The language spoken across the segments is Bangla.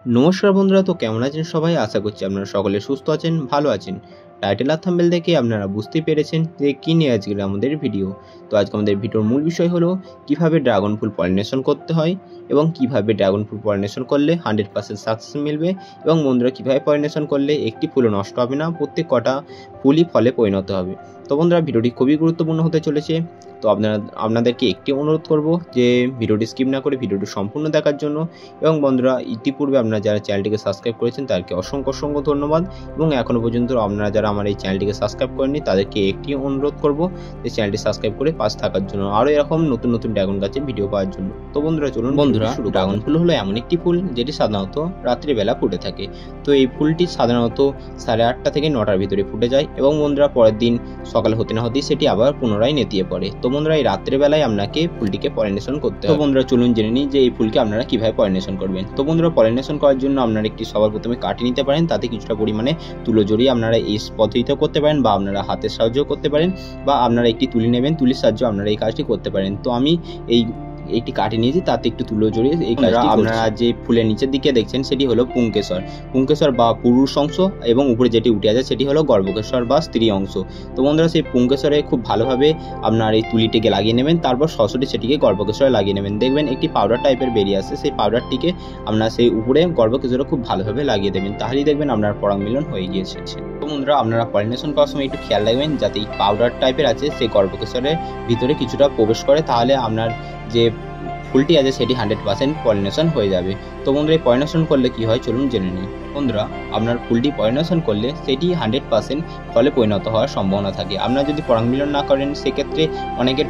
নমস্কার বন্ধুরা, তো কেমন আছেন সবাই? আশা করছি আপনারা সকলে সুস্থ আছেন, ভালো আছেন। টাইটেল আর থাম্বনেল দেখে আপনারা বুঝতেই পেরেছেন যে কী নিয়ে আজকের আমাদের ভিডিও। তো আজকে আমাদের ভিডিওর মূল বিষয় হলো কিভাবে ড্রাগন ফ্রুট পলিনেশন করতে হয় এবং কিভাবে ড্রাগন ফ্রুট পলিনেশন করলে 100% সাকসেস মিলবে এবং বন্ধুরা কীভাবে পলিনেশন করলে একটি ফুলও নষ্ট হবে না, প্রত্যেক কটা ফুলই ফলে পরিণত হবে। তো বন্ধুরা ভিডিওটি খুবই গুরুত্বপূর্ণ হতে চলেছে। তো আপনাদেরকে একটি অনুরোধ করব যে ভিডিওটি স্কিপ না করে ভিডিওটি সম্পূর্ণ দেখার জন্য। এবং বন্ধুরা ইতিপূর্বে আপনারা যারা চ্যানেলটিকে সাবস্ক্রাইব করেছেন তাদেরকে অসংখ্য ধন্যবাদ, এবং এখনও পর্যন্ত আপনারা যারা আমার এই চ্যানেলটিকে সাবস্ক্রাইব করেননি তাদেরকে একটি অনুরোধ করব যে চ্যানেলটি সাবস্ক্রাইব করে পাশে থাকার জন্য, আরও এরকম নতুন ড্রাগন গাছের ভিডিও পাওয়ার জন্য। তো বন্ধুরা চলুন বন্ধুরা, ড্রাগন ফুল হলো এমন একটি ফুল যেটি সাধারণত রাত্রিবেলা ফুটে থাকে। তো এই ফুলটি সাধারণত 8:30 থেকে 9টার ভিতরে ফুটে যায় এবং বন্ধুরা পরের দিন সকাল হতে না হতেই সেটি আবার পুনরায় নেতিয়ে পড়ে। তো বন্ধুরা এই রাত্রেবেলায় আপনাকে ফুলটিকে পলিনেশন করতে হবে। তো বন্ধুরা চলুন জেনে নিই যে এই ফুলকে আপনারা কিভাবে পলিনেশন করবেন। তো বন্ধুরা পলিনেশন করার জন্য আপনারা একটি সবার প্রথমে কাটি নিতে পারেন, তাতে কিছুটা পরিমাণে তুলো জড়িয়ে আপনারা এই পদ্ধতিতেও করতে পারেন, বা আপনারা হাতের সাহায্যও করতে পারেন, বা আপনারা একটি তুলি নেবেন, তুলির সাহায্যে আপনারা এই কাজটি করতে পারেন। তো আমি এইটি কাটি নিয়েছি, তাতে একটু তুলো জড়িয়ে এই কাজটি আপনারা যে ফুলের নিচের দিকে দেখছেন সেটি হলো পুংকেশর বা পুরুষ অংশ, এবং উপরে যেটি উঠে আছে সেটি হলো গর্ভকেশর বা স্ত্রী অংশ। তো বন্ধুরা সেই পুংকেশরে খুব ভালোভাবে আপনার এই তুলিটিকে লাগিয়ে নেবেন, তারপর সরাসরি সেটিকে গর্ভকেশরে লাগিয়ে নেবেন। দেখবেন একটি পাউডার টাইপের বেরিয়ে আসে, সেই পাউডারটিকে আপনার সেই উপরে গর্ভকেশরে খুব ভালোভাবে লাগিয়ে দেবেন, তাহলেই দেখবেন আপনার পরাগমিলন হয়ে গিয়েছে। তো বন্ধুরা আপনারা পলিনেশন করার সময় একটু খেয়াল রাখবেন যাতে এই পাউডার টাইপের আছে সেই গর্ভকেশরের ভিতরে কিছুটা প্রবেশ করে, তাহলে আপনার যে ফুলটি আছে সেটি 100% পলিনেশন হয়ে যাবে। তো বন্ধুরা এই পলিনেশন করলে কি হয় চলুন জেনে নিই। বন্ধুরা আপনার ফুলটি পলিনেশন করলে সেটি 100% ফলে পরিণত হওয়ার সম্ভাবনা থাকে। আপনারা যদি পরাগমিলন না করেন সেক্ষেত্রে অনেকের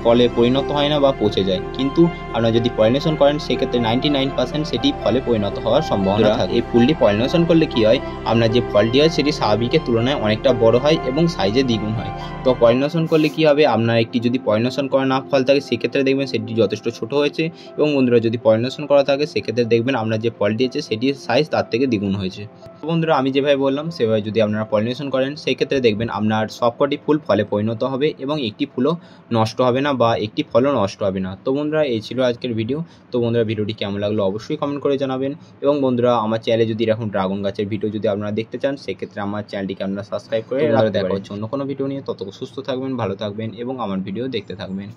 ফলে পরিণত হয় না বা পচে যায়, কিন্তু আপনারা যদি পলিনেশন করেন সেক্ষেত্রে 99% সেটি ফলে পরিণত হওয়ার সম্ভাবনা থাকে। এই ফুলটি পলিনেশন করলে কি হয়, আপনার যে ফলটি হয় সেটি স্বাভাবিকের তুলনায় অনেকটা বড় হয় এবং সাইজে দ্বিগুণ হয়। তো পলিনেশন করলে কি হবে, আপনার একটি যদি পলিনেশন করা না ফল থাকে সেক্ষেত্রে দেখবেন সেটি যথেষ্ট ছোট হয়েছে, এবং বন্ধুরা যদি পলিনেশন করা থাকে সেক্ষেত্রে দেখবেন আপনার যে ফলটি আছে সেটির সাইজ তার থেকে দ্বিগুণ হয়েছে। তো বন্ধুরা আমি যেভাবে বললাম সেভাবে যদি আপনারা পলিনেশন করেন সেক্ষেত্রে দেখবেন আপনার সবকটি ফুল ফলে পরিণত হবে এবং একটি ফুলও নষ্ট হবে না বা একটি ফলও নষ্ট হবে না। তো বন্ধুরা এই ছিল আজকের ভিডিও। তো বন্ধুরা ভিডিওটি কেমন লাগলো অবশ্যই কমেন্ট করে জানাবেন, এবং বন্ধুরা আমার চ্যানেলে যদি এরকম ড্রাগন গাছের ভিডিও যদি আপনারা দেখতে চান সেক্ষেত্রে আমার চ্যানেলটিকে আপনারা সাবস্ক্রাইব করে দেখা হচ্ছে অন্য কোনো ভিডিও নিয়ে। ততক্ষণ সুস্থ থাকবেন, ভালো থাকবেন এবং আমার ভিডিও দেখতে থাকবেন।